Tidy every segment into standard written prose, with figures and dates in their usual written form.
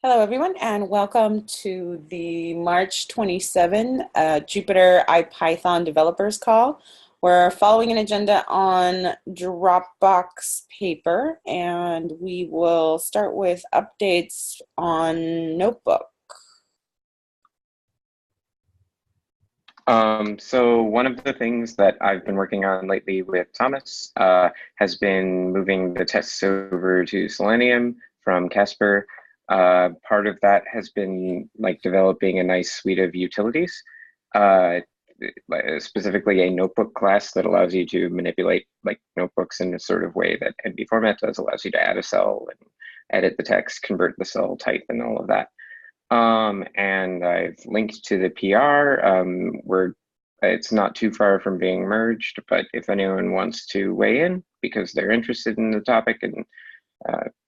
Hello, everyone, and welcome to the March 27 Jupyter IPython developers call. We're following an agenda on Dropbox paper, and we will start with updates on Notebook. So one of the things that I've been working on lately with Thomas has been moving the tests over to Selenium from Casper. Part of that has been like developing a nice suite of utilities, specifically a notebook class that allows you to manipulate like notebooks in a sort of way that NB format does, allows you to add a cell and edit the text, convert the cell type, and all of that. And I've linked to the PR where it's not too far from being merged, but if anyone wants to weigh in because they're interested in the topic and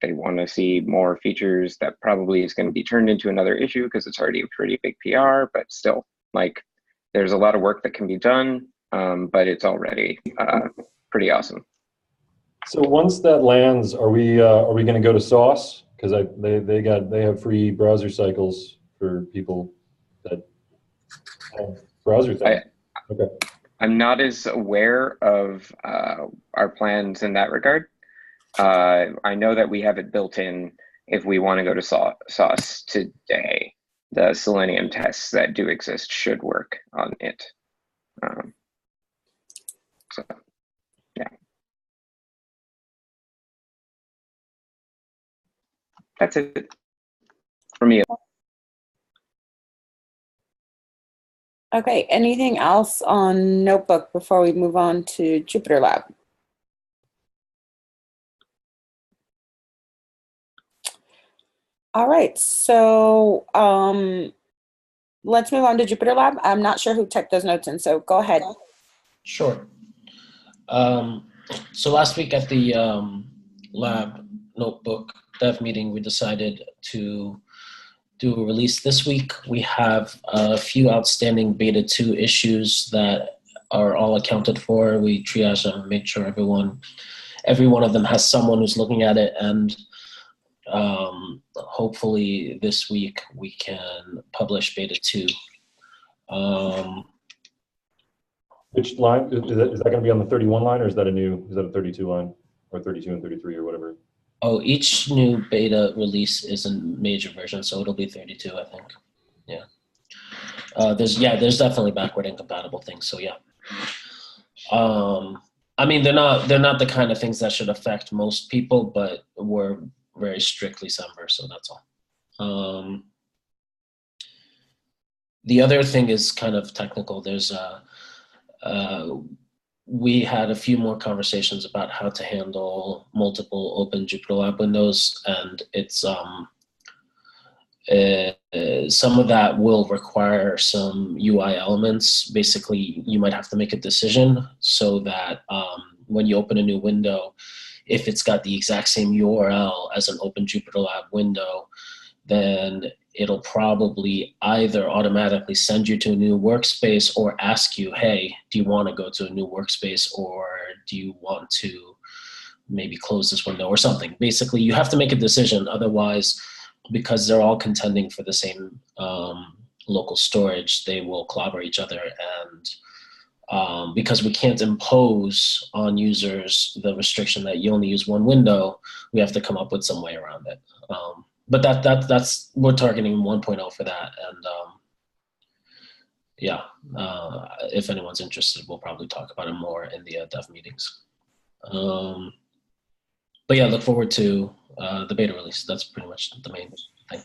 they want to see more features, that probably is going to be turned into another issue because it's already a pretty big PR, but still, like, there's a lot of work that can be done, but it's already pretty awesome. So once that lands, are we going to go to Sauce? Because they have free browser cycles for people that have browser things. Okay. I'm not as aware of our plans in that regard. I know that we have it built in if we want to go to Sauce today. The Selenium tests that do exist should work on it. So, yeah. That's it for me. Okay, anything else on Notebook before we move on to Jupyter Lab? All right, so let's move on to Jupyter Lab. I'm not sure who typed those notes in, so go ahead. Sure. So last week at the lab notebook dev meeting, we decided to do a release this week. We have a few outstanding beta 2 issues that are all accounted for. We triage them and make sure every one of them has someone who's looking at it, and hopefully this week we can publish beta 2. Which line is that going to be on the 31 line, or is that a 32 line, or 32 and 33 or whatever? Oh, each new beta release is a major version, so it'll be 32, I think. Yeah. There's definitely backward incompatible things. So yeah. I mean, they're not the kind of things that should affect most people, but we're very strictly Semver, so that's all. The other thing is kind of technical. There's we had a few more conversations about how to handle multiple open Jupyter Lab windows, and it's some of that will require some UI elements. Basically, you might have to make a decision so that when you open a new window, if it's got the exact same URL as an open Jupyter Lab window, then it'll probably either automatically send you to a new workspace or ask you, hey, do you want to go to a new workspace, or do you want to maybe close this window or something? Basically, you have to make a decision. Otherwise, because they're all contending for the same local storage, they will clobber each other. And because we can't impose on users the restriction that you only use one window, we have to come up with some way around it. But that's we're targeting 1.0 for that, and if anyone's interested, we'll probably talk about it more in the dev meetings. But yeah, look forward to the beta release. That's pretty much the main thing.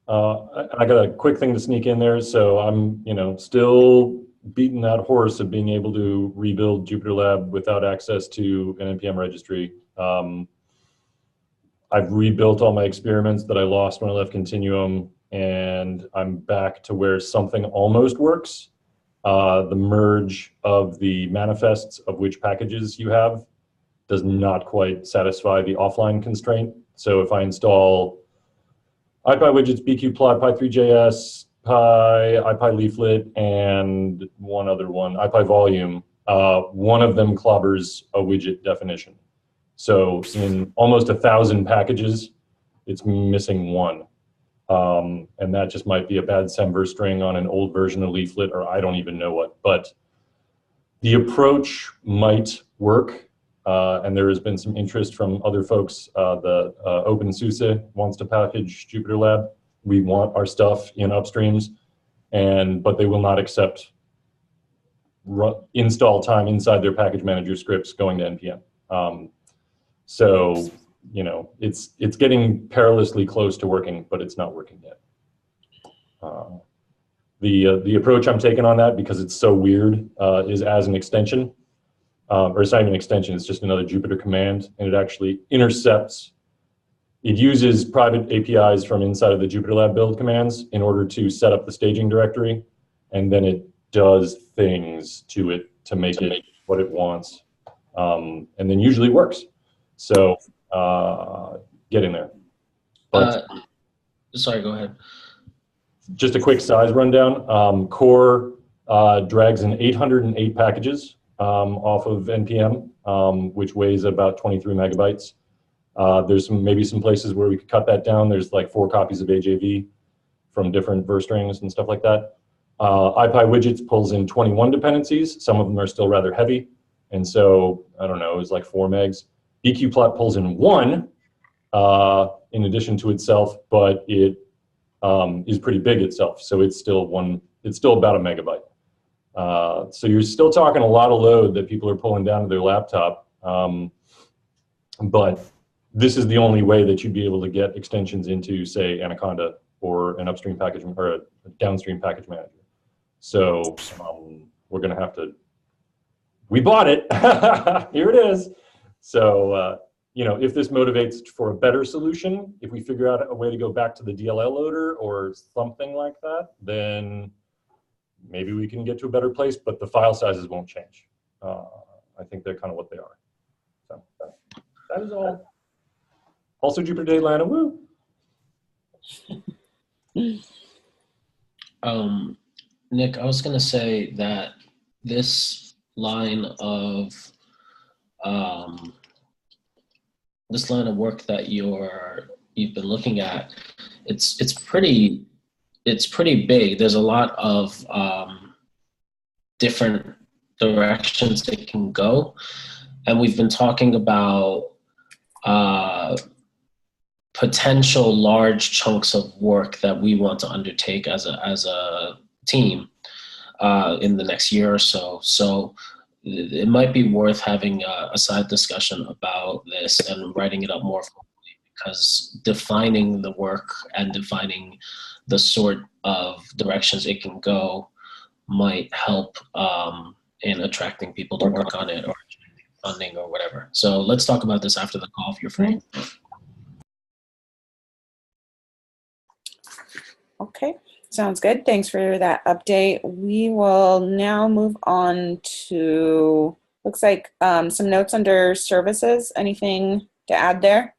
I got a quick thing to sneak in there. So I'm, still beating that horse of being able to rebuild Jupyter Lab without access to an NPM registry. I've rebuilt all my experiments that I lost when I left Continuum, and I'm back to where something almost works. The merge of the manifests of which packages you have does not quite satisfy the offline constraint. So if I install IPyWidgets, BQplot, Py3.js, IPyLeaflet, and one other one, IPyVolume, one of them clobbers a widget definition. So in almost 1,000 packages, it's missing one. And that just might be a bad semver string on an old version of leaflet, or I don't even know what. But the approach might work, and there has been some interest from other folks. The OpenSUSE wants to package JupyterLab. We want our stuff in upstreams, but they will not accept install time inside their package manager scripts going to NPM. So, you know, it's getting perilously close to working, but it's not working yet. The approach I'm taking on that, because it's so weird, is as an extension, or it's not even an extension, it's just another Jupyter command, and it actually intercepts. It uses private APIs from inside of the JupyterLab build commands in order to set up the staging directory, and then it does things to it to make it what it wants, and then usually works. So get in there. But, sorry, go ahead. Just a quick size rundown. Core drags in 808 packages off of NPM, which weighs about 23 megabytes. There's maybe some places where we could cut that down. There's like 4 copies of AJV from different verse strings and stuff like that. IPyWidgets pulls in 21 dependencies. Some of them are still rather heavy. And so, I don't know, it's like 4 megs. BQplot pulls in 1 in addition to itself, but it is pretty big itself. So it's still about a megabyte. So you're still talking a lot of load that people are pulling down to their laptop. But this is the only way that you'd be able to get extensions into, say, Anaconda or an upstream package or a downstream package manager. So we're going to have to, we bought it. Here it is. So, you know, if this motivates for a better solution, if we figure out a way to go back to the DLL loader or something like that, then maybe we can get to a better place, but the file sizes won't change. I think they're kind of what they are. So that is all. Also Jupyter Day Atlanta, woo. Nick, I was gonna say that this line of work that you've been looking at, it's pretty big. There's a lot of different directions it can go, and we've been talking about potential large chunks of work that we want to undertake as a team in the next year or so. So it might be worth having a side discussion about this and writing it up more formally, because defining the work and defining the sort of directions it can go might help in attracting people to work on it or funding or whatever. So let's talk about this after the call if you're free. Okay, sounds good. Thanks for that update. We will now move on to, looks like some notes under services. Anything to add there?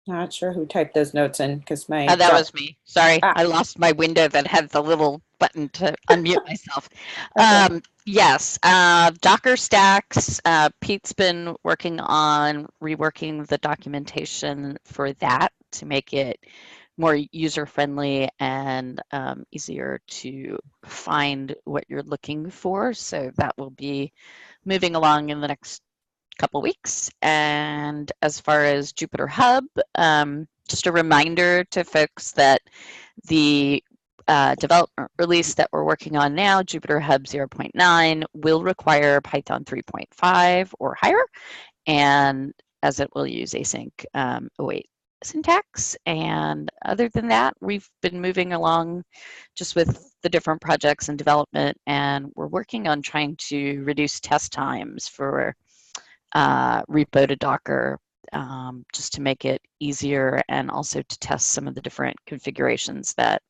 Not sure who typed those notes in because my that was me. Sorry, Ah. I lost my window that had the little button to unmute myself. Okay. Yes, Docker stacks. Pete's been working on reworking the documentation for that to make it more user-friendly and easier to find what you're looking for. So that will be moving along in the next couple weeks. And as far as Jupyter Hub, just a reminder to folks that the development release that we're working on now, Jupyter Hub 0.9, will require Python 3.5 or higher, and as it will use async await syntax. And other than that, we've been moving along just with the different projects and development, and we're working on trying to reduce test times for repo to Docker, just to make it easier and also to test some of the different configurations that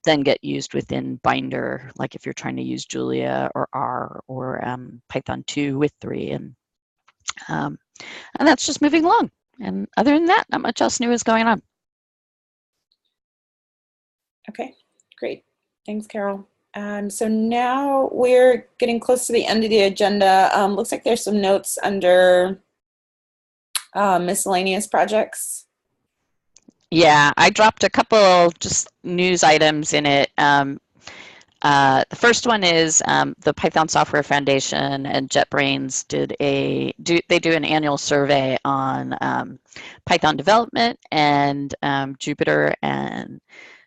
then get used within Binder, like if you're trying to use Julia or R or Python 2 with 3. And that's just moving along. And other than that, not much else new is going on. Okay, great. Thanks, Carol. So now we're getting close to the end of the agenda. Looks like there's some notes under miscellaneous projects. Yeah, I dropped a couple just news items in it. The first one is the Python Software Foundation and JetBrains do an annual survey on Python development, and Jupyter and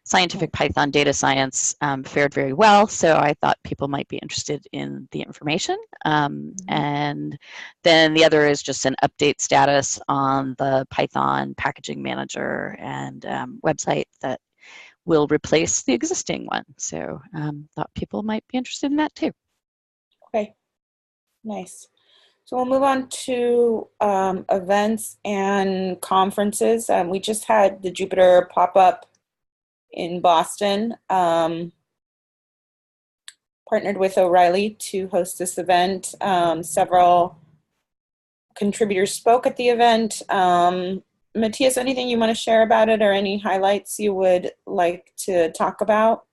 scientific Python data science fared very well. So I thought people might be interested in the information. And then the other is just an update status on the Python packaging manager and website that will replace the existing one. So thought people might be interested in that too. Okay, nice. So we'll move on to events and conferences. We just had the Jupyter pop-up in Boston, partnered with O'Reilly to host this event. Several contributors spoke at the event. Matthias, anything you want to share about it or any highlights you would like to talk about?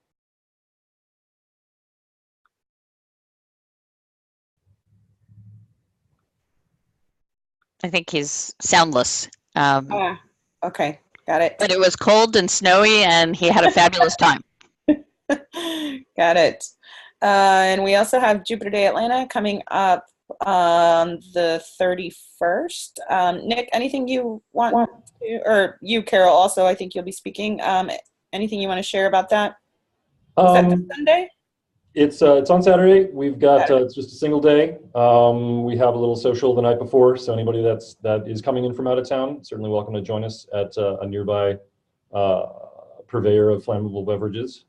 I think he's soundless. Okay, got it. But it was cold and snowy and he had a fabulous time. Got it. And we also have Jupyter Day Atlanta coming up the 31st. Nick, anything you want to, or you, Carol, also, I think you'll be speaking. Anything you want to share about that? Is that this Sunday? It's on Saturday. We've got it's just a single day. We have a little social the night before, so anybody that is coming in from out of town, certainly welcome to join us at a nearby purveyor of flammable beverages.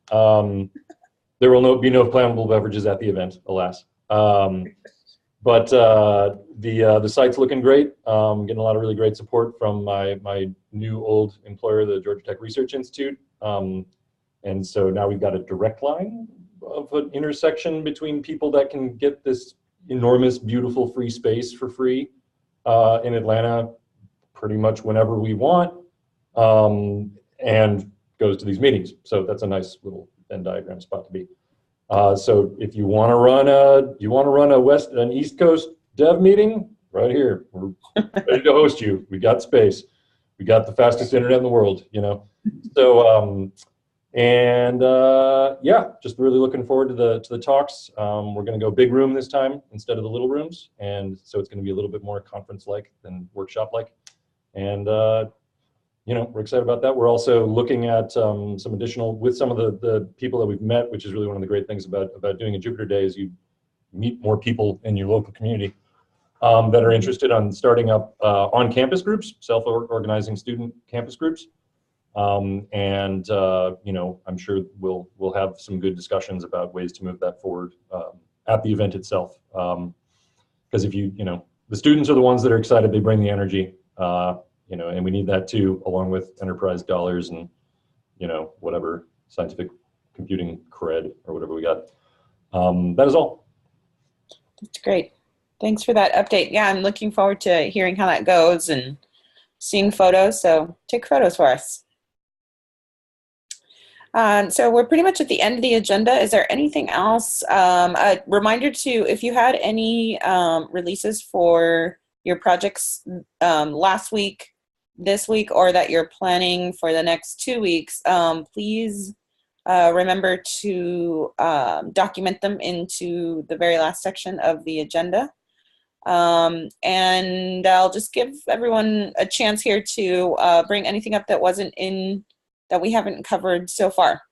There will be no flammable beverages at the event, alas. But the site's looking great. Getting a lot of really great support from my new old employer, the Georgia Tech Research Institute. And so now we've got a direct line of an intersection between people that can get this enormous, beautiful free space for free in Atlanta pretty much whenever we want, and goes to these meetings. So that's a nice little Venn diagram spot to be. So if you want to run an East Coast dev meeting, right here, we're ready to host you. We got space. We got the fastest internet in the world, you know. So yeah, just really looking forward to the talks. We're going to go big room this time instead of the little rooms, and so it's going to be a little bit more conference-like than workshop-like. And you know, we're excited about that. We're also looking at some additional, with some of the people that we've met, which is really one of the great things about doing a Jupyter Day, is you meet more people in your local community that are interested on starting up on-campus groups, self-organizing student campus groups. And you know, I'm sure we'll have some good discussions about ways to move that forward at the event itself. Because if you know, the students are the ones that are excited, they bring the energy. You know, and we need that too, along with enterprise dollars and, you know, whatever scientific computing cred or whatever we got. That is all. That's great. Thanks for that update. Yeah, I'm looking forward to hearing how that goes and seeing photos. So take photos for us. So we're pretty much at the end of the agenda. Is there anything else? A reminder to, if you had any releases for your projects last week, this week, or that you're planning for the next 2 weeks, please remember to document them into the very last section of the agenda. And I'll just give everyone a chance here to bring anything up that wasn't in, that we haven't covered so far.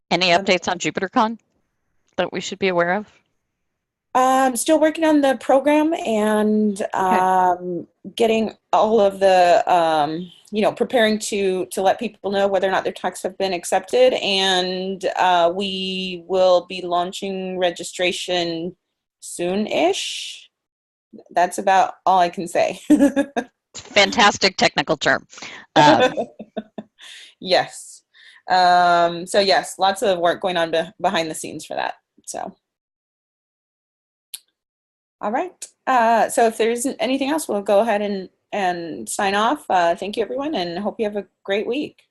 Any updates on JupyterCon that we should be aware of? Still working on the program and getting all of the, you know, preparing to let people know whether or not their talks have been accepted. And we will be launching registration soon-ish. That's about all I can say. Fantastic technical term. Yes. So yes, lots of work going on behind the scenes for that. So. All right. So if there isn't anything else, we'll go ahead and sign off. Thank you, everyone, and hope you have a great week.